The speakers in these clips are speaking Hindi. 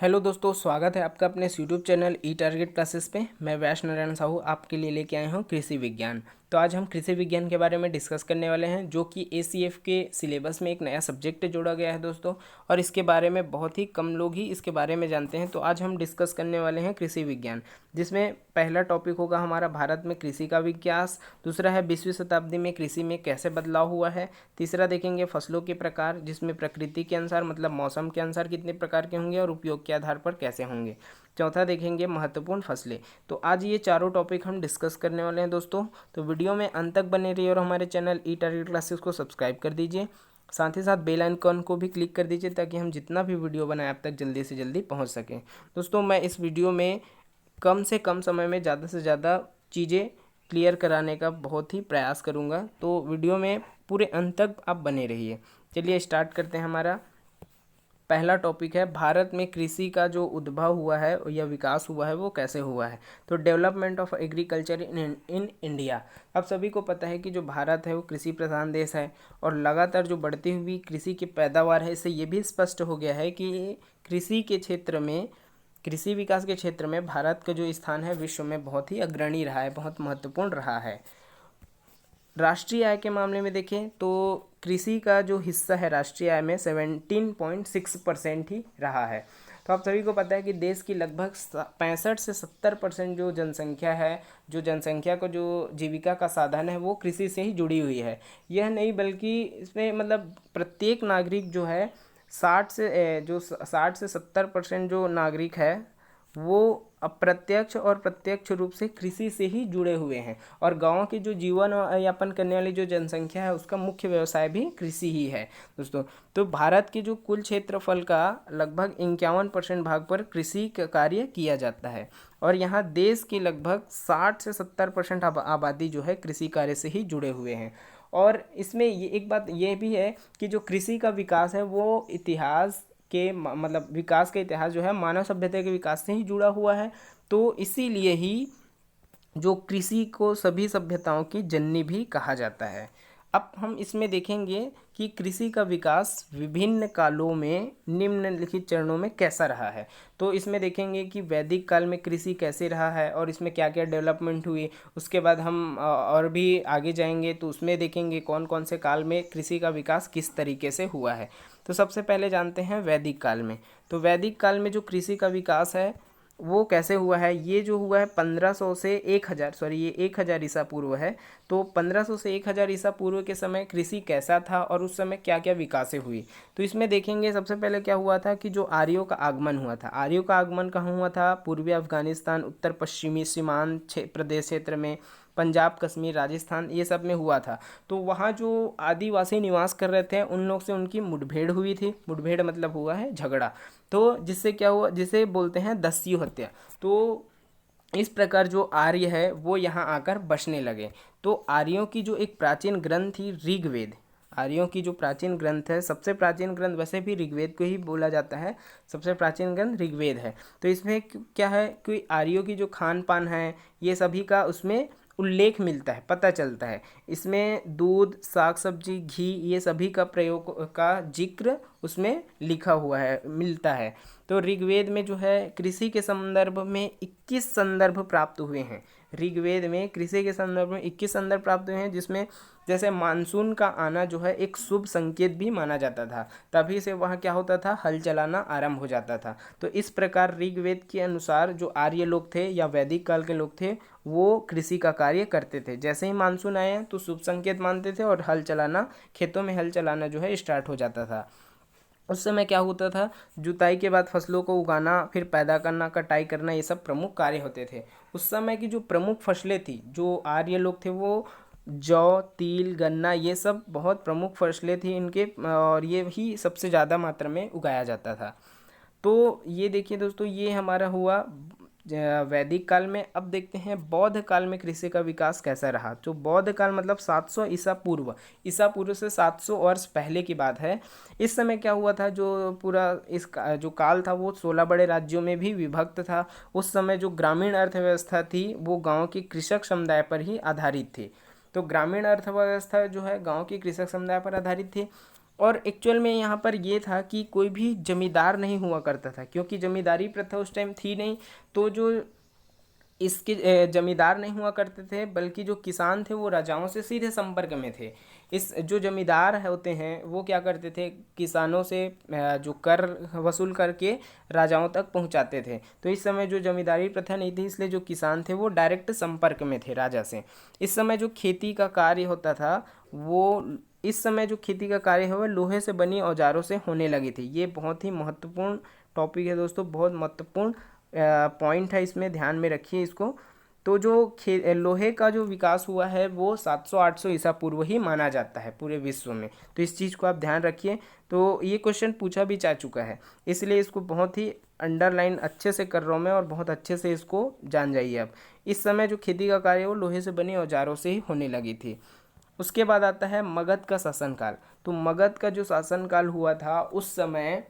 हेलो दोस्तों, स्वागत है आपका अपने यूट्यूब चैनल ई टारगेट क्लासेस पे। मैं वैश नारायण साहू आपके लिए लेके आया हूँ कृषि विज्ञान। तो आज हम कृषि विज्ञान के बारे में डिस्कस करने वाले हैं, जो कि एसीएफ के सिलेबस में एक नया सब्जेक्ट जोड़ा गया है दोस्तों। और इसके बारे में बहुत ही कम लोग ही इसके बारे में जानते हैं। तो आज हम डिस्कस करने वाले हैं कृषि विज्ञान, जिसमें पहला टॉपिक होगा हमारा भारत में कृषि का विकास। दूसरा है 20वीं शताब्दी में कृषि में कैसे बदलाव हुआ है। तीसरा देखेंगे फसलों के प्रकार, जिसमें प्रकृति के अनुसार मतलब मौसम के अनुसार कितने प्रकार के होंगे और उपयोग के आधार पर कैसे होंगे। चौथा देखेंगे महत्वपूर्ण फसलें। तो आज ये चारों टॉपिक हम डिस्कस करने वाले हैं दोस्तों। तो वीडियो में अंत तक बने रहिए और हमारे चैनल ई टारगेट क्लासेस को सब्सक्राइब कर दीजिए। साथ ही साथ बेल आइकन को भी क्लिक कर दीजिए, ताकि हम जितना भी वीडियो बनाए आप तक जल्दी से जल्दी पहुंच सकें। दोस्तों, मैं इस वीडियो में कम से कम समय में ज़्यादा से ज़्यादा चीज़ें क्लियर कराने का बहुत ही प्रयास करूँगा। तो वीडियो में पूरे अंत तक आप बने रहिए। चलिए स्टार्ट करते हैं। हमारा पहला टॉपिक है भारत में कृषि का जो उद्भव हुआ है या विकास हुआ है वो कैसे हुआ है। तो development of agriculture in India. अब सभी को पता है कि जो भारत है वो कृषि प्रधान देश है, और लगातार जो बढ़ती हुई कृषि की पैदावार है, इससे ये भी स्पष्ट हो गया है कि कृषि के क्षेत्र में, कृषि विकास के क्षेत्र में भारत का जो स्थान है विश्व में बहुत ही अग्रणी रहा है, बहुत महत्वपूर्ण रहा है। राष्ट्रीय आय के मामले में देखें तो कृषि का जो हिस्सा है राष्ट्रीय आय में 17.6% ही रहा है। तो आप सभी को पता है कि देश की लगभग 65 से 70% जो जनसंख्या है, जो जनसंख्या को जो जीविका का साधन है वो कृषि से ही जुड़ी हुई है। यह नहीं बल्कि इसमें मतलब प्रत्येक नागरिक जो है 60 से 70% जो नागरिक है वो अप्रत्यक्ष और प्रत्यक्ष रूप से कृषि से ही जुड़े हुए हैं। और गांव की जो जीवन यापन करने वाली जो जनसंख्या है उसका मुख्य व्यवसाय भी कृषि ही है दोस्तों। तो भारत के जो कुल क्षेत्रफल का लगभग 51% भाग पर कृषि का कार्य किया जाता है। और यहाँ देश की लगभग 60 से 70% आबादी जो है कृषि कार्य से ही जुड़े हुए हैं। और इसमें ये एक बात ये भी है कि जो कृषि का विकास है वो इतिहास के मतलब विकास का इतिहास जो है मानव सभ्यता के विकास से ही जुड़ा हुआ है। तो इसीलिए ही जो कृषि को सभी सभ्यताओं की जननी भी कहा जाता है। अब हम इसमें देखेंगे कि कृषि का विकास विभिन्न कालों में निम्नलिखित चरणों में कैसा रहा है। तो इसमें देखेंगे कि वैदिक काल में कृषि कैसे रहा है और इसमें क्या क्या डेवलपमेंट हुई। उसके बाद हम और भी आगे जाएंगे तो उसमें देखेंगे कौन कौन से काल में कृषि का विकास किस तरीके से हुआ है। तो सबसे पहले जानते हैं वैदिक काल में। तो वैदिक काल में जो कृषि का विकास है वो कैसे हुआ है। ये जो हुआ है 1500 से 1000 ये 1000 ईसा पूर्व है। तो 1500 से 1000 ईसा पूर्व के समय कृषि कैसा था और उस समय क्या क्या विकासें हुई। तो इसमें देखेंगे सबसे पहले क्या हुआ था कि जो आर्यों का आगमन हुआ था। आर्यों का आगमन कहाँ हुआ था? पूर्वी अफगानिस्तान, उत्तर पश्चिमी सीमांत प्रदेश क्षेत्र में, पंजाब, कश्मीर, राजस्थान, ये सब में हुआ था। तो वहाँ जो आदिवासी निवास कर रहे थे उन लोग से उनकी मुठभेड़ हुई थी। मुठभेड़ मतलब हुआ है झगड़ा। तो जिससे क्या हुआ, जिसे बोलते हैं दस्यु हत्या। तो इस प्रकार जो आर्य है वो यहाँ आकर बसने लगे। तो आर्यों की जो एक प्राचीन ग्रंथ थी ऋग्वेद, आर्यों की जो प्राचीन ग्रंथ है, सबसे प्राचीन ग्रंथ वैसे भी ऋग्वेद को ही बोला जाता है, सबसे प्राचीन ग्रंथ ऋग्वेद है। तो इसमें क्या है कि आर्यों की जो खान पान है ये सभी का उसमें उल्लेख मिलता है, पता चलता है। इसमें दूध, साग सब्जी, घी, ये सभी का प्रयोग का जिक्र उसमें लिखा हुआ है, मिलता है। तो ऋग्वेद में जो है कृषि के संदर्भ में 21 संदर्भ प्राप्त हुए हैं। ऋग्वेद में कृषि के संदर्भ में 21 संदर्भ प्राप्त हुए हैं, जिसमें जैसे मानसून का आना जो है एक शुभ संकेत भी माना जाता था। तभी से वहाँ क्या होता था, हल चलाना आरंभ हो जाता था। तो इस प्रकार ऋग्वेद के अनुसार जो आर्य लोग थे या वैदिक काल के लोग थे वो कृषि का कार्य करते थे। जैसे ही मानसून आया तो शुभ संकेत मानते थे और हल चलाना, खेतों में हल चलाना जो है स्टार्ट हो जाता था। उस समय क्या होता था, जुताई के बाद फसलों को उगाना, फिर पैदा करना, कटाई करना, ये सब प्रमुख कार्य होते थे। उस समय की जो प्रमुख फसलें थी, जो आर्य लोग थे वो जौ, तिल, गन्ना, ये सब बहुत प्रमुख फसलें थी इनके, और ये ही सबसे ज़्यादा मात्रा में उगाया जाता था। तो ये देखिए दोस्तों, ये हमारा हुआ वैदिक काल में। अब देखते हैं बौद्ध काल में कृषि का विकास कैसा रहा। तो बौद्ध काल मतलब 700 ईसा पूर्व, ईसा पूर्व से 700 वर्ष पहले की बात है। इस समय क्या हुआ था, जो पूरा जो काल था वो 16 बड़े राज्यों में भी विभक्त था। उस समय जो ग्रामीण अर्थव्यवस्था थी वो गांव की कृषक समुदाय पर ही आधारित थी। तो ग्रामीण अर्थव्यवस्था जो है गांव की कृषक समुदाय पर आधारित थी। और एक्चुअल में यहाँ पर ये था कि कोई भी जमींदार नहीं हुआ करता था, क्योंकि जमींदारी प्रथा उस टाइम थी नहीं। तो जो इसके जमींदार नहीं हुआ करते थे, बल्कि जो किसान थे वो राजाओं से सीधे संपर्क में थे। इस जो जमींदार होते हैं वो क्या करते थे, किसानों से जो कर वसूल करके राजाओं तक पहुंचाते थे। तो इस समय जो जमींदारी प्रथा नहीं थी, इसलिए जो किसान थे वो डायरेक्ट संपर्क में थे राजा से। इस समय जो खेती का कार्य होता था वो इस समय जो खेती का कार्य है वह लोहे से बनी औजारों से होने लगी थी। ये बहुत ही महत्वपूर्ण टॉपिक है दोस्तों, बहुत महत्वपूर्ण पॉइंट है, इसमें ध्यान में रखिए इसको। तो जो लोहे का जो विकास हुआ है वो 700-800 ईसा पूर्व ही माना जाता है पूरे विश्व में। तो इस चीज़ को आप ध्यान रखिए। तो ये क्वेश्चन पूछा भी जा चुका है, इसलिए इसको बहुत ही अंडरलाइन अच्छे से कर रहा हूँ मैं, और बहुत अच्छे से इसको जान जाइए। अब इस समय जो खेती का कार्य है वो लोहे से बने औजारों से ही होने लगी थी। उसके बाद आता है मगध का शासनकाल। तो मगध का जो शासनकाल हुआ था उस समय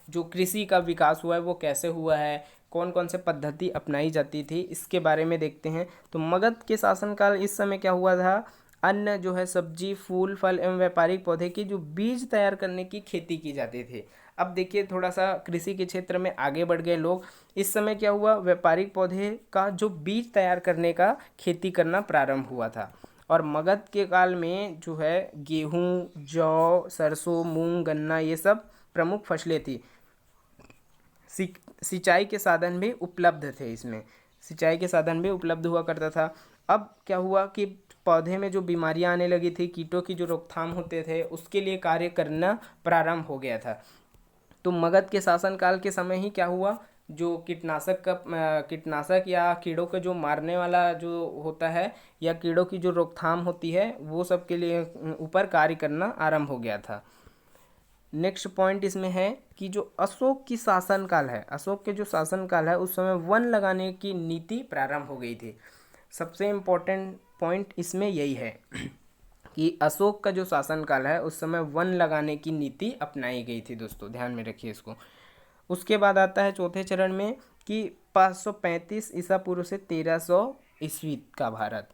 जो कृषि का विकास हुआ है वो कैसे हुआ है, कौन कौन से पद्धति अपनाई जाती थी, इसके बारे में देखते हैं। तो मगध के शासनकाल इस समय क्या हुआ था, अन्न जो है सब्जी, फूल, फल एवं व्यापारिक पौधे की जो बीज तैयार करने की खेती की जाती थी। अब देखिए थोड़ा सा कृषि के क्षेत्र में आगे बढ़ गए लोग। इस समय क्या हुआ, व्यापारिक पौधे का जो बीज तैयार करने का खेती करना प्रारंभ हुआ था। और मगध के काल में जो है गेहूँ, जौ, सरसों, मूंग, गन्ना ये सब प्रमुख फसलें थी। सिंचाई के साधन भी उपलब्ध थे, इसमें सिंचाई के साधन भी उपलब्ध हुआ करता था। अब क्या हुआ कि पौधे में जो बीमारियां आने लगी थी, कीटों की जो रोकथाम होते थे, उसके लिए कार्य करना प्रारंभ हो गया था। तो मगध के शासनकाल के समय ही क्या हुआ, जो कीटनाशक या कीड़ों के जो मारने वाला जो होता है या कीड़ों की जो रोकथाम होती है वो सब के लिए ऊपर कार्य करना आरंभ हो गया था। नेक्स्ट पॉइंट इसमें है कि जो अशोक की शासनकाल है, अशोक के जो शासनकाल है उस समय वन लगाने की नीति प्रारंभ हो गई थी। सबसे इम्पोर्टेंट पॉइंट इसमें यही है कि अशोक का जो शासनकाल है उस समय वन लगाने की नीति अपनाई गई थी दोस्तों, ध्यान में रखिए इसको। उसके बाद आता है चौथे चरण में कि 535 ईसा पूर्व से 1300 ईस्वी का भारत।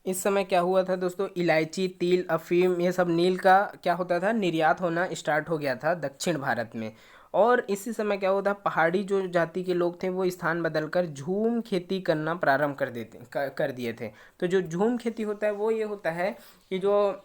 इस समय क्या हुआ था दोस्तों, इलायची, तिल, अफीम ये सब नील का क्या होता था, निर्यात होना स्टार्ट हो गया था दक्षिण भारत में। और इसी समय क्या होता, पहाड़ी जो जाति के लोग थे वो स्थान बदलकर झूम खेती करना प्रारंभ कर दिए थे। तो जो झूम खेती होता है वो ये होता है कि जो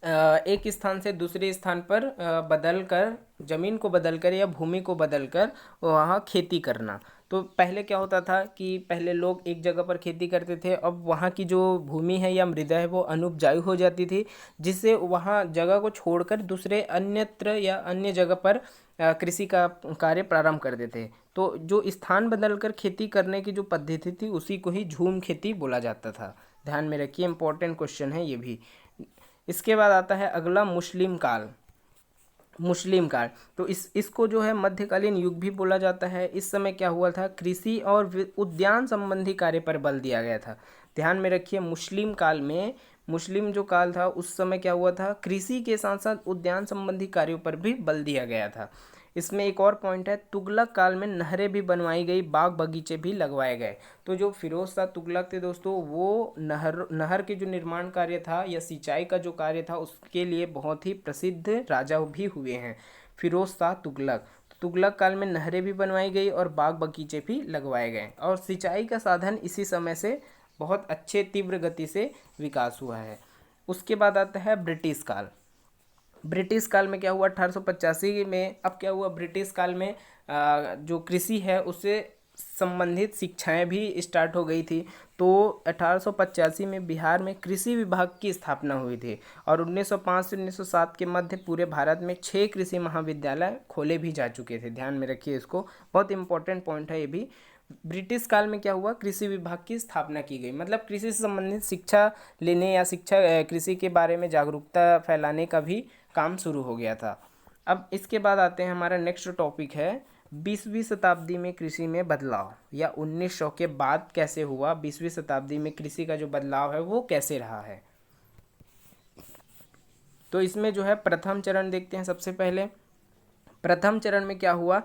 एक स्थान से दूसरे स्थान पर बदल कर, जमीन को बदल कर या भूमि को बदल कर वहाँ खेती करना। तो पहले क्या होता था कि पहले लोग एक जगह पर खेती करते थे, अब वहाँ की जो भूमि है या मृदा है वो अनुपजाऊ हो जाती थी, जिससे वहाँ जगह को छोड़कर दूसरे अन्यत्र या अन्य जगह पर कृषि का कार्य प्रारंभ कर देते थे। तो जो स्थान बदलकर खेती करने की जो पद्धति थी उसी को ही झूम खेती बोला जाता था। ध्यान में रखिए, इंपॉर्टेंट क्वेश्चन है ये भी। इसके बाद आता है अगला मुस्लिम काल। मुस्लिम काल तो इसको जो है मध्यकालीन युग भी बोला जाता है। इस समय क्या हुआ था, कृषि और उद्यान संबंधी कार्य पर बल दिया गया था। ध्यान में रखिए, मुस्लिम काल में, मुस्लिम जो काल था उस समय क्या हुआ था, कृषि के साथ साथ उद्यान संबंधी कार्यों पर भी बल दिया गया था। इसमें एक और पॉइंट है, तुगलक काल में नहरें भी बनवाई गई, बाग बगीचे भी लगवाए गए। तो जो फिरोज शाह तुगलक थे दोस्तों, वो नहर के जो निर्माण कार्य था या सिंचाई का जो कार्य था उसके लिए बहुत ही प्रसिद्ध राजा भी हुए हैं फिरोज शाह तुगलक। तुगलक काल में नहरें भी बनवाई गई और बाग बगीचे भी लगवाए गए, और सिंचाई का साधन इसी समय से बहुत अच्छे तीव्र गति से विकास हुआ है। उसके बाद आता है ब्रिटिश काल। ब्रिटिश काल में क्या हुआ, 1885 में, अब क्या हुआ ब्रिटिश काल में जो कृषि है उससे संबंधित शिक्षाएं भी स्टार्ट हो गई थी। तो 1885 में बिहार में कृषि विभाग की स्थापना हुई थी, और 1905 से 1907 के मध्य पूरे भारत में 6 कृषि महाविद्यालय खोले भी जा चुके थे। ध्यान में रखिए इसको, बहुत इंपॉर्टेंट पॉइंट है ये भी। ब्रिटिश काल में क्या हुआ, कृषि विभाग की स्थापना की गई, मतलब कृषि से संबंधित शिक्षा लेने या कृषि के बारे में जागरूकता फैलाने का भी काम शुरू हो गया था। अब इसके बाद आते हैं, हमारा नेक्स्ट टॉपिक है 20वीं शताब्दी में कृषि में बदलाव, या 1900 के बाद कैसे हुआ, 20वीं शताब्दी में कृषि का जो बदलाव है वो कैसे रहा है। तो इसमें जो है प्रथम चरण देखते हैं। सबसे पहले प्रथम चरण में क्या हुआ,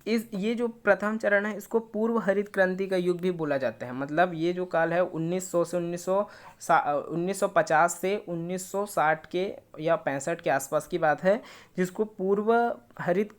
ये जो प्रथम चरण है इसको पूर्व हरित क्रांति का युग भी बोला जाता है। मतलब ये जो काल है 1900 से 1950 से 1960 के या 65 के आसपास की बात है, जिसको पूर्व हरित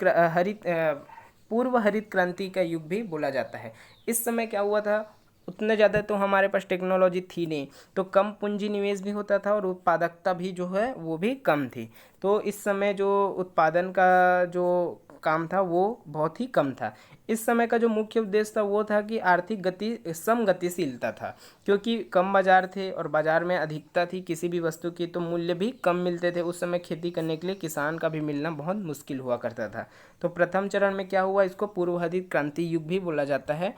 क्रांति का युग भी बोला जाता है। इस समय क्या हुआ था, उतने ज़्यादा तो हमारे पास टेक्नोलॉजी थी नहीं, तो कम पूंजी निवेश भी होता था और उत्पादकता भी जो है वो भी कम थी। तो इस समय जो उत्पादन का जो काम था वो बहुत ही कम था। इस समय का जो मुख्य उद्देश्य था वो था कि आर्थिक गति समगतिशीलता था, क्योंकि कम बाजार थे और बाजार में अधिकता थी किसी भी वस्तु की, तो मूल्य भी कम मिलते थे। उस समय खेती करने के लिए किसान का भी मिलना बहुत मुश्किल हुआ करता था। तो प्रथम चरण में क्या हुआ, इसको पूर्व हरित क्रांति युग भी बोला जाता है।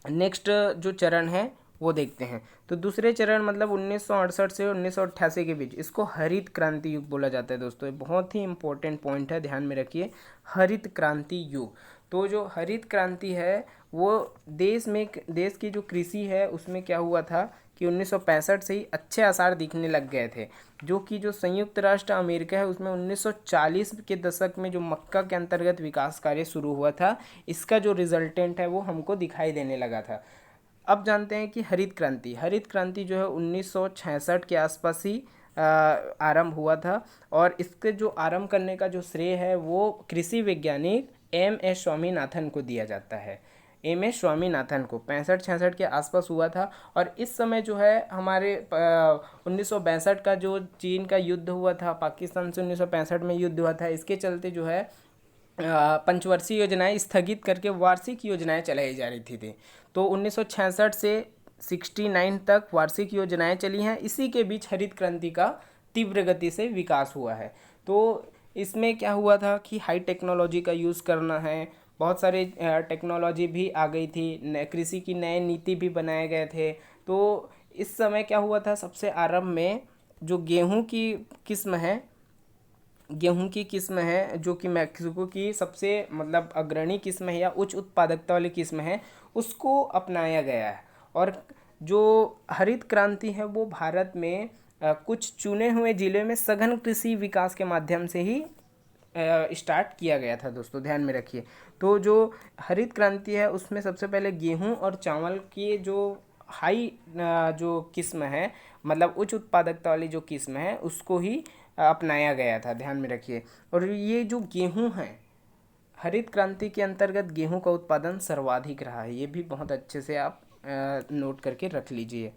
नेक्स्ट जो चरण है वो देखते हैं। तो दूसरे चरण मतलब 1968 से 1988 के बीच, इसको हरित क्रांति युग बोला जाता है। दोस्तों ये बहुत ही इंपॉर्टेंट पॉइंट है, ध्यान में रखिए, हरित क्रांति युग। तो जो हरित क्रांति है वो देश की जो कृषि है उसमें क्या हुआ था कि 1965 से ही अच्छे आसार दिखने लग गए थे। जो कि जो संयुक्त राष्ट्र अमेरिका है उसमें 1940 के दशक में जो मक्का के अंतर्गत विकास कार्य शुरू हुआ था, इसका जो रिजल्टेंट है वो हमको दिखाई देने लगा था। अब जानते हैं कि हरित क्रांति जो है 1966 के आसपास ही आरंभ हुआ था। और इसके जो आरंभ करने का जो श्रेय है वो कृषि वैज्ञानिक M.S. स्वामीनाथन को दिया जाता है। M.S. स्वामीनाथन को 65-66 के आसपास हुआ था। और इस समय जो है हमारे 1962 का जो चीन का युद्ध हुआ था, पाकिस्तान से 1965 में युद्ध हुआ था, इसके चलते जो है पंचवर्षीय योजनाएं स्थगित करके वार्षिक योजनाएं चलाई जा रही थी। तो 1966 से 69 तक वार्षिक योजनाएं चली हैं। इसी के बीच हरित क्रांति का तीव्र गति से विकास हुआ है। तो इसमें क्या हुआ था कि हाई टेक्नोलॉजी का यूज़ करना है, बहुत सारे टेक्नोलॉजी भी आ गई थी, कृषि की नए नीति भी बनाए गए थे। तो इस समय क्या हुआ था, सबसे आरंभ में जो गेहूं की किस्म है जो कि मैक्सिको की सबसे मतलब अग्रणी किस्म है या उच्च उत्पादकता वाली किस्म है, उसको अपनाया गया है। और जो हरित क्रांति है वो भारत में कुछ चुने हुए जिले में सघन कृषि विकास के माध्यम से ही स्टार्ट किया गया था। दोस्तों ध्यान में रखिए, तो जो हरित क्रांति है उसमें सबसे पहले गेहूं और चावल की जो हाई जो किस्म है, मतलब उच्च उत्पादकता वाली जो किस्म है, उसको ही अपनाया गया था, ध्यान में रखिए। और ये जो गेहूं है, हरित क्रांति के अंतर्गत गेहूं का उत्पादन सर्वाधिक रहा है, ये भी बहुत अच्छे से आप नोट करके रख लीजिए।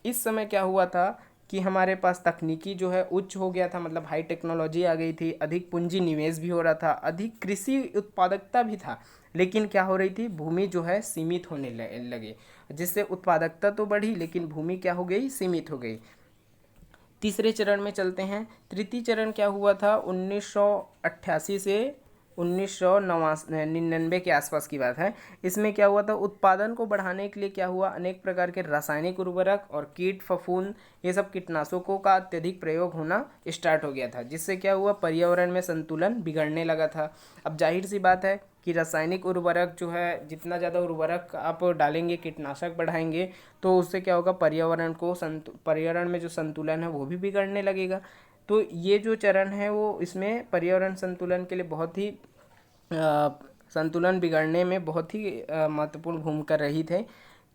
इस समय क्या हुआ था कि हमारे पास तकनीकी जो है उच्च हो गया था, मतलब हाई टेक्नोलॉजी आ गई थी, अधिक पूंजी निवेश भी हो रहा था, अधिक कृषि उत्पादकता भी था। लेकिन क्या हो रही थी, भूमि जो है सीमित होने लगे, जिससे उत्पादकता तो बढ़ी लेकिन भूमि क्या हो गई, सीमित हो गई। तीसरे चरण में चलते हैं। तृतीय चरण क्या हुआ था, 1988 से 1999 के आसपास की बात है। इसमें क्या हुआ था, उत्पादन को बढ़ाने के लिए क्या हुआ, अनेक प्रकार के रासायनिक उर्वरक और कीट फफूंद, ये सब कीटनाशकों का अत्यधिक प्रयोग होना स्टार्ट हो गया था, जिससे क्या हुआ, पर्यावरण में संतुलन बिगड़ने लगा था। अब जाहिर सी बात है कि रासायनिक उर्वरक जो है, जितना ज़्यादा उर्वरक आप डालेंगे, कीटनाशक बढ़ाएंगे, तो उससे क्या होगा, पर्यावरण में जो संतुलन है वो भी बिगड़ने लगेगा। तो ये जो चरण है वो इसमें पर्यावरण संतुलन के लिए बहुत ही संतुलन बिगड़ने में बहुत ही महत्वपूर्ण भूमिका रही थे।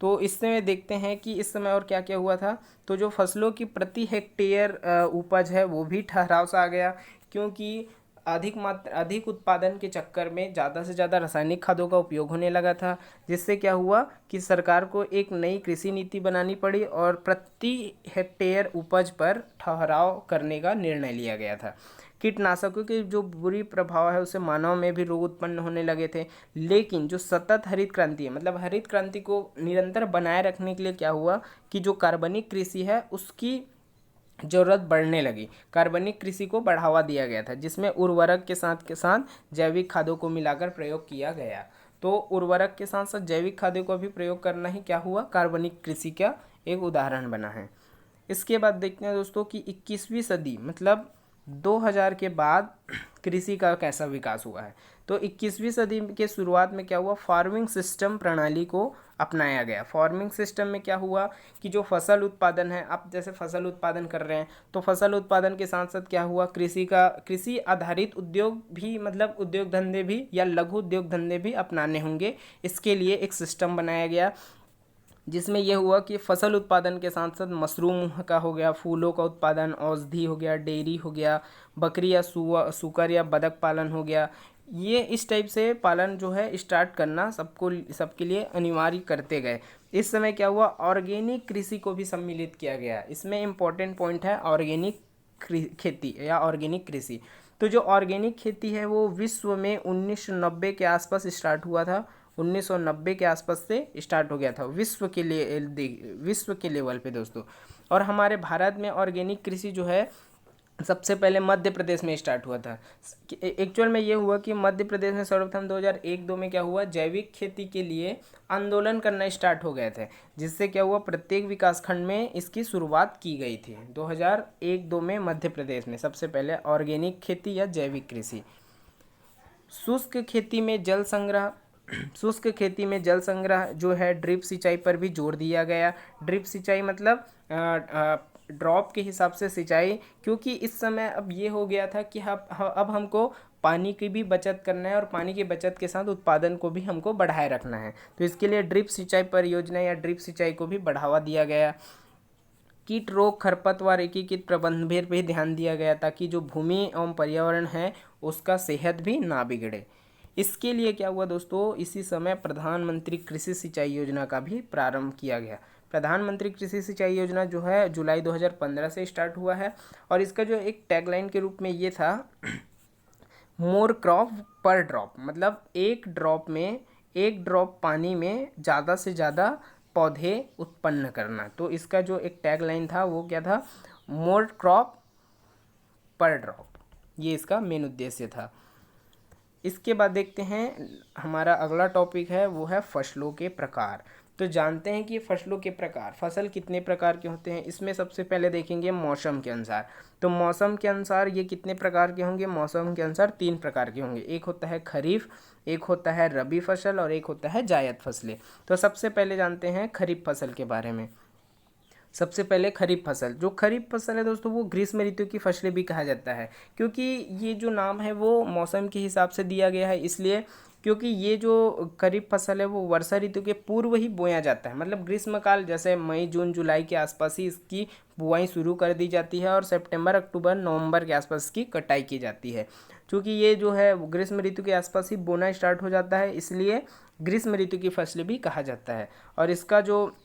तो इसमें देखते हैं कि इस समय और क्या क्या हुआ था। तो जो फसलों की प्रति हेक्टेयर उपज है वो भी ठहराव सा आ गया, क्योंकि अधिक उत्पादन के चक्कर में ज़्यादा से ज़्यादा रासायनिक खादों का उपयोग होने लगा था, जिससे क्या हुआ कि सरकार को एक नई कृषि नीति बनानी पड़ी और प्रति हेक्टेयर उपज पर ठहराव करने का निर्णय लिया गया था। कीटनाशकों के जो बुरी प्रभाव है उससे मानव में भी रोग उत्पन्न होने लगे थे। लेकिन जो सतत हरित क्रांति है, मतलब हरित क्रांति को निरंतर बनाए रखने के लिए क्या हुआ कि जो कार्बनिक कृषि है उसकी ज़रूरत बढ़ने लगी। कार्बनिक कृषि को बढ़ावा दिया गया था, जिसमें उर्वरक के साथ जैविक खादों को मिलाकर प्रयोग किया गया। तो उर्वरक के साथ साथ जैविक खादों को भी प्रयोग करना ही क्या हुआ, कार्बनिक कृषि का एक उदाहरण बना है। इसके बाद देखते हैं दोस्तों कि 21वीं सदी मतलब 2000 के बाद कृषि का कैसा विकास हुआ है। तो 21वीं सदी के शुरुआत में क्या हुआ, फार्मिंग सिस्टम प्रणाली को अपनाया गया। फार्मिंग सिस्टम में क्या हुआ कि जो फसल उत्पादन है, आप जैसे फसल उत्पादन कर रहे हैं तो फसल उत्पादन के साथ साथ क्या हुआ, कृषि आधारित उद्योग भी, मतलब उद्योग धंधे भी या लघु उद्योग धंधे भी अपनाने होंगे। इसके लिए एक सिस्टम बनाया गया जिसमें यह हुआ कि फसल उत्पादन के साथ साथ मशरूम का हो गया, फूलों का उत्पादन, औषधि हो गया, डेयरी हो गया, बकरी या सूकर या बतख पालन हो गया। ये इस टाइप से पालन जो है स्टार्ट करना सबके लिए अनिवार्य करते गए। इस समय क्या हुआ, ऑर्गेनिक कृषि को भी सम्मिलित किया गया। इसमें इम्पोर्टेंट पॉइंट है ऑर्गेनिक खेती या ऑर्गेनिक कृषि। तो जो ऑर्गेनिक खेती है वो विश्व में 1990 के आसपास स्टार्ट हुआ था। 1990 के आसपास से स्टार्ट हो गया था विश्व के लेवल पे दोस्तों। और हमारे भारत में ऑर्गेनिक कृषि जो है सबसे पहले मध्य प्रदेश में स्टार्ट हुआ था। एक्चुअल में ये हुआ कि मध्य प्रदेश में सर्वप्रथम 2001-2 में क्या हुआ, जैविक खेती के लिए आंदोलन करना स्टार्ट हो गए थे, जिससे क्या हुआ प्रत्येक विकासखंड में इसकी शुरुआत की गई थी। 2001-2 में मध्य प्रदेश में सबसे पहले ऑर्गेनिक खेती या जैविक कृषि। शुष्क खेती में जल संग्रह जो है ड्रिप सिंचाई पर भी जोर दिया गया। ड्रिप सिंचाई मतलब ड्रॉप के हिसाब से सिंचाई, क्योंकि इस समय अब ये हो गया था कि अब हमको पानी की भी बचत करना है और पानी की बचत के साथ उत्पादन को भी हमको बढ़ाए रखना है। तो इसके लिए ड्रिप सिंचाई परियोजना या ड्रिप सिंचाई को भी बढ़ावा दिया गया। कीट रोग खरपतवार एकीकृत प्रबंधन पर भी ध्यान दिया गया ताकि जो भूमि एवं पर्यावरण है उसका सेहत भी ना बिगड़े। इसके लिए क्या हुआ दोस्तों, इसी समय प्रधानमंत्री कृषि सिंचाई योजना का भी प्रारंभ किया गया। प्रधानमंत्री कृषि सिंचाई योजना जो है जुलाई 2015 से स्टार्ट हुआ है और इसका जो एक टैगलाइन के रूप में ये था, मोर क्रॉप पर ड्रॉप, मतलब एक ड्रॉप पानी में ज़्यादा से ज़्यादा पौधे उत्पन्न करना। तो इसका जो एक टैगलाइन था वो क्या था, मोर क्रॉप पर ड्रॉप, ये इसका मेन उद्देश्य था। इसके बाद देखते हैं हमारा अगला टॉपिक है वो है फसलों के प्रकार। तो जानते हैं कि फसलों के प्रकार, फसल कितने प्रकार के होते हैं। इसमें सबसे पहले देखेंगे मौसम के अनुसार। तो मौसम के अनुसार ये कितने प्रकार के होंगे, मौसम के अनुसार 3 प्रकार के होंगे। एक होता है खरीफ, एक होता है रबी फसल और एक होता है जायद फसलें। तो सबसे पहले जानते हैं खरीफ फसल के बारे में। सबसे पहले खरीफ फसल, जो खरीफ फसल है दोस्तों वो ग्रीष्म ऋतु की फसलें भी कहा जाता है, क्योंकि ये जो नाम है वो मौसम के हिसाब से दिया गया है, इसलिए क्योंकि ये जो खरीफ फसल है वो वर्षा ऋतु के पूर्व ही बोया जाता है। मतलब ग्रीष्मकाल जैसे मई जून जुलाई के आसपास ही इसकी बुआई शुरू कर दी जाती है और सितंबर अक्टूबर नवंबर के आसपास इसकी कटाई की जाती है। क्योंकि ये जो है ग्रीष्म ऋतु के आसपास ही बोना स्टार्ट हो जाता है, इसलिए ग्रीष्म ऋतु की फसलें भी कहा जाता है। और इसका जो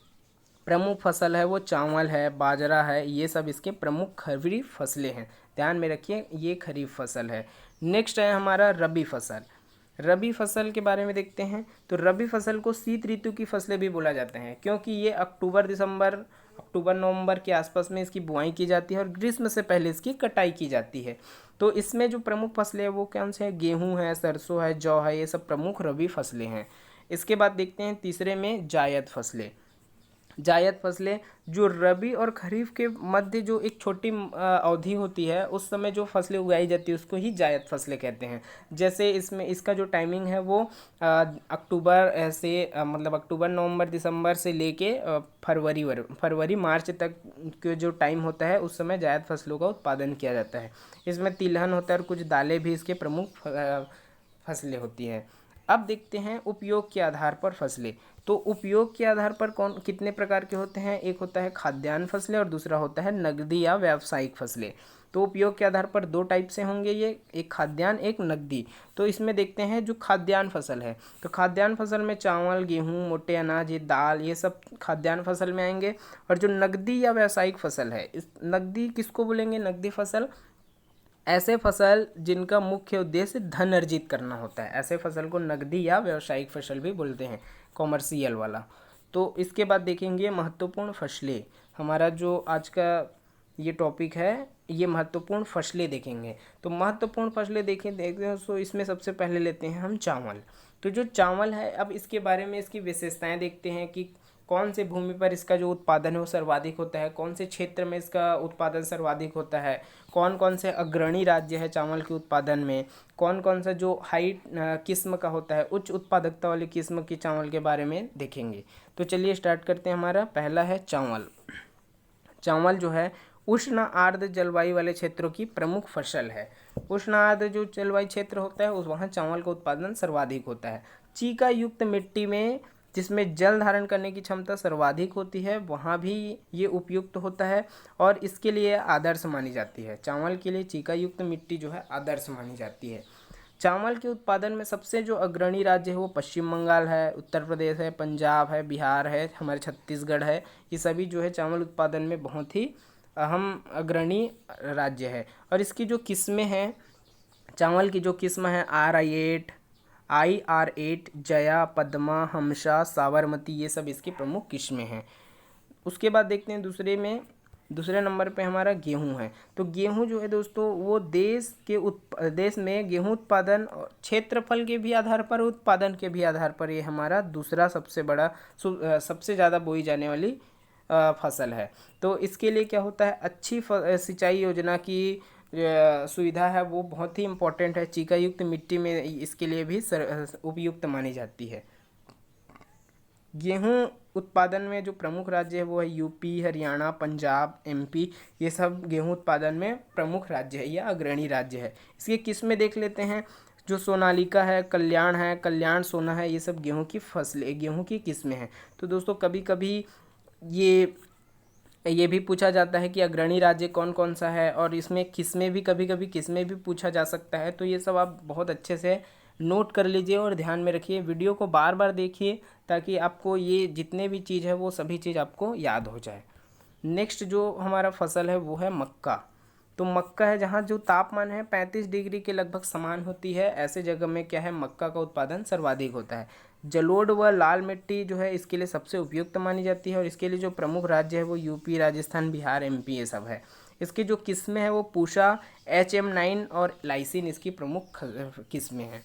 प्रमुख फसल है वो चावल है, बाजरा है, ये सब इसके प्रमुख खरीफ फसलें हैं। ध्यान में रखिए ये खरीफ फसल है। नेक्स्ट है हमारा रबी फसल। रबी फसल के बारे में देखते हैं। तो रबी फसल को शीत ऋतु की फसलें भी बोला जाता है, क्योंकि ये अक्टूबर नवंबर के आसपास में इसकी बुआई की जाती है और ग्रीष्म से पहले इसकी कटाई की जाती है। तो इसमें जो प्रमुख फसलें हैं वो कौन से हैं, गेहूँ है, सरसों है, जौ है, ये सब प्रमुख रबी फसलें हैं। इसके बाद देखते हैं तीसरे में जायद फसलें। जायद फसलें जो रबी और खरीफ के मध्य जो एक छोटी अवधि होती है उस समय जो फसलें उगाई जाती है उसको ही जायद फसलें कहते हैं। जैसे इसमें इसका जो टाइमिंग है वो मतलब अक्टूबर नवंबर दिसंबर से लेके फरवरी मार्च तक के जो टाइम होता है उस समय जायद फसलों का उत्पादन किया जाता है। इसमें तिलहन होता है और कुछ दालें भी इसके प्रमुख फसलें होती हैं। अब देखते हैं उपयोग के आधार पर फसलें। तो उपयोग के आधार पर कितने प्रकार के होते हैं, एक होता है खाद्यान्न फसलें और दूसरा होता है नकदी या व्यावसायिक फसलें। तो उपयोग के आधार पर 2 टाइप से होंगे ये, एक खाद्यान्न एक नकदी। तो इसमें देखते हैं जो खाद्यान्न फसल है, तो खाद्यान्न फसल में चावल, गेहूँ, मोटे अनाज, ये दाल, ये सब खाद्यान्न फसल में आएंगे। और जो नकदी या व्यावसायिक फसल है, इस नकदी किसको बोलेंगे, नकदी फसल ऐसे फसल जिनका मुख्य उद्देश्य धन अर्जित करना होता है, ऐसे फसल को नकदी या व्यावसायिक फसल भी बोलते हैं, कॉमर्शियल वाला। तो इसके बाद देखेंगे महत्वपूर्ण फसलें। हमारा जो आज का ये टॉपिक है ये महत्वपूर्ण फसलें देखेंगे। तो महत्वपूर्ण फसलें देखते हैं तो इसमें सबसे पहले लेते हैं हम चावल। तो जो चावल है अब इसके बारे में इसकी विशेषताएं देखते हैं कि कौन से भूमि पर इसका जो उत्पादन है वो सर्वाधिक होता है, कौन से क्षेत्र में इसका उत्पादन सर्वाधिक होता है, कौन कौन से अग्रणी राज्य है चावल के उत्पादन में, कौन कौन सा जो हाई किस्म का होता है, उच्च उत्पादकता वाली किस्म की चावल के बारे में देखेंगे। तो चलिए स्टार्ट करते हैं। हमारा पहला है चावल। चावल जो है उष्ण आर्द्र जलवायु वाले क्षेत्रों की प्रमुख फसल है। उष्ण आर्द्र जो जलवायु क्षेत्र होता है उस वहाँ चावल का उत्पादन सर्वाधिक होता है। चीका युक्त मिट्टी में जिसमें जल धारण करने की क्षमता सर्वाधिक होती है वहाँ भी ये उपयुक्त होता है और इसके लिए आदर्श मानी जाती है। चावल के लिए चीका युक्त मिट्टी जो है आदर्श मानी जाती है। चावल के उत्पादन में सबसे जो अग्रणी राज्य है वो पश्चिम बंगाल है, उत्तर प्रदेश है, पंजाब है, बिहार है, हमारे छत्तीसगढ़ है। ये सभी जो है चावल उत्पादन में बहुत ही अहम अग्रणी राज्य है। और इसकी जो किस्में हैं, चावल की जो किस्म है IR8, जया, पद्मा, हमशा, साबरमती, ये सब इसकी प्रमुख किस्में हैं। उसके बाद देखते हैं दूसरे नंबर पे हमारा गेहूं है। तो गेहूं जो है दोस्तों वो देश में गेहूं उत्पादन क्षेत्रफल के भी आधार पर, उत्पादन के भी आधार पर ये हमारा दूसरा सबसे बड़ा सबसे ज़्यादा बोई जाने वाली फसल है। तो इसके लिए क्या होता है, अच्छी सिंचाई योजना की सुविधा है वो बहुत ही इम्पोर्टेंट है। चीका युक्त मिट्टी में इसके लिए भी उपयुक्त मानी जाती है। गेहूं उत्पादन में जो प्रमुख राज्य है वो है यूपी, हरियाणा, पंजाब, MP। ये सब गेहूं उत्पादन में प्रमुख राज्य है या अग्रणी राज्य है। इसकी किस्में देख लेते हैं। जो सोनालिका है, कल्याण सोना है, ये सब गेहूं की फसलें, गेहूं की किस्में हैं। तो दोस्तों कभी कभी ये भी पूछा जाता है कि अग्रणी राज्य कौन कौन सा है, और इसमें किस्में भी कभी कभी किस्में भी पूछा जा सकता है। तो ये सब आप बहुत अच्छे से नोट कर लीजिए और ध्यान में रखिए। वीडियो को बार बार देखिए ताकि आपको ये जितने भी चीज़ है वो सभी चीज़ आपको याद हो जाए। नेक्स्ट जो हमारा फसल है वो है मक्का। तो मक्का है जहाँ जो तापमान है 35 डिग्री के लगभग समान होती है, ऐसे जगह में क्या है मक्का का उत्पादन सर्वाधिक होता है। जलोढ़ व लाल मिट्टी जो है इसके लिए सबसे उपयुक्त मानी जाती है और इसके लिए जो प्रमुख राज्य है वो यूपी, राजस्थान, बिहार, MP ये सब है। इसकी जो किस्में हैं वो पूषा, HM9 और लाइसिन इसकी प्रमुख किस्में हैं।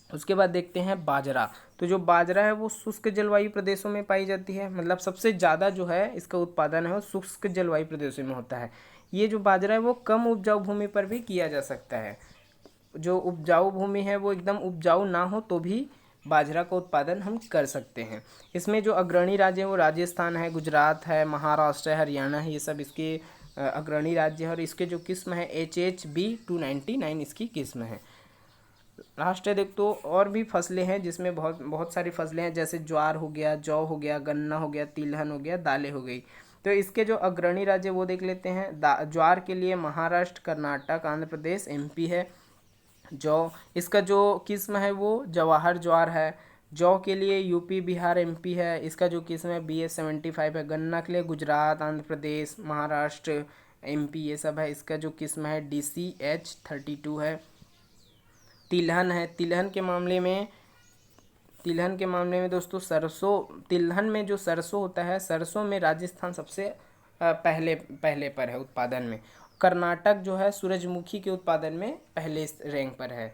उसके बाद देखते हैं बाजरा। तो जो बाजरा है वो शुष्क जलवायु प्रदेशों में पाई जाती है, मतलब सबसे ज़्यादा जो है इसका उत्पादन है वो शुष्क जलवायु प्रदेशों में होता है। ये जो बाजरा है वो कम उपजाऊ भूमि पर भी किया जा सकता है। जो उपजाऊ भूमि है वो एकदम उपजाऊ ना हो तो भी बाजरा का उत्पादन हम कर सकते हैं। इसमें जो अग्रणी राज्य है वो राजस्थान है, गुजरात है, महाराष्ट्र है, हरियाणा है, ये सब इसके अग्रणी राज्य है। और इसके जो किस्म है HHB-299 इसकी किस्म है। लास्ट है देख तो और भी फसलें हैं जिसमें बहुत बहुत सारी फसलें हैं, जैसे ज्वार हो गया, जौ हो गया, गन्ना हो गया, तिलहन हो गया, दालें हो गई। तो इसके जो अग्रणी राज्य वो देख लेते हैं। ज्वार के लिए महाराष्ट्र, कर्नाटक, आंध्र प्रदेश, MP है। जौ, इसका जो किस्म है वो जवाहर ज्वार है। जौ के लिए यूपी, बिहार, MP है। इसका जो किस्म है BS-75 है। गन्ना के लिए गुजरात, आंध्र प्रदेश, महाराष्ट्र, MP ये सब है। इसका जो किस्म है DCH-32 है। तिलहन है। तिलहन के मामले में दोस्तों सरसों, तिलहन में जो सरसों होता है, सरसों में राजस्थान सबसे पहले पर है उत्पादन में। कर्नाटक जो है सूरजमुखी के उत्पादन में पहले रैंक पर है।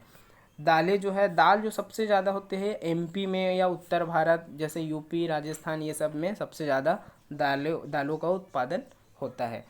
दालें जो है, दाल जो सबसे ज़्यादा होते हैं MP में या उत्तर भारत जैसे यूपी, राजस्थान ये सब में सबसे ज़्यादा दालों का उत्पादन होता है।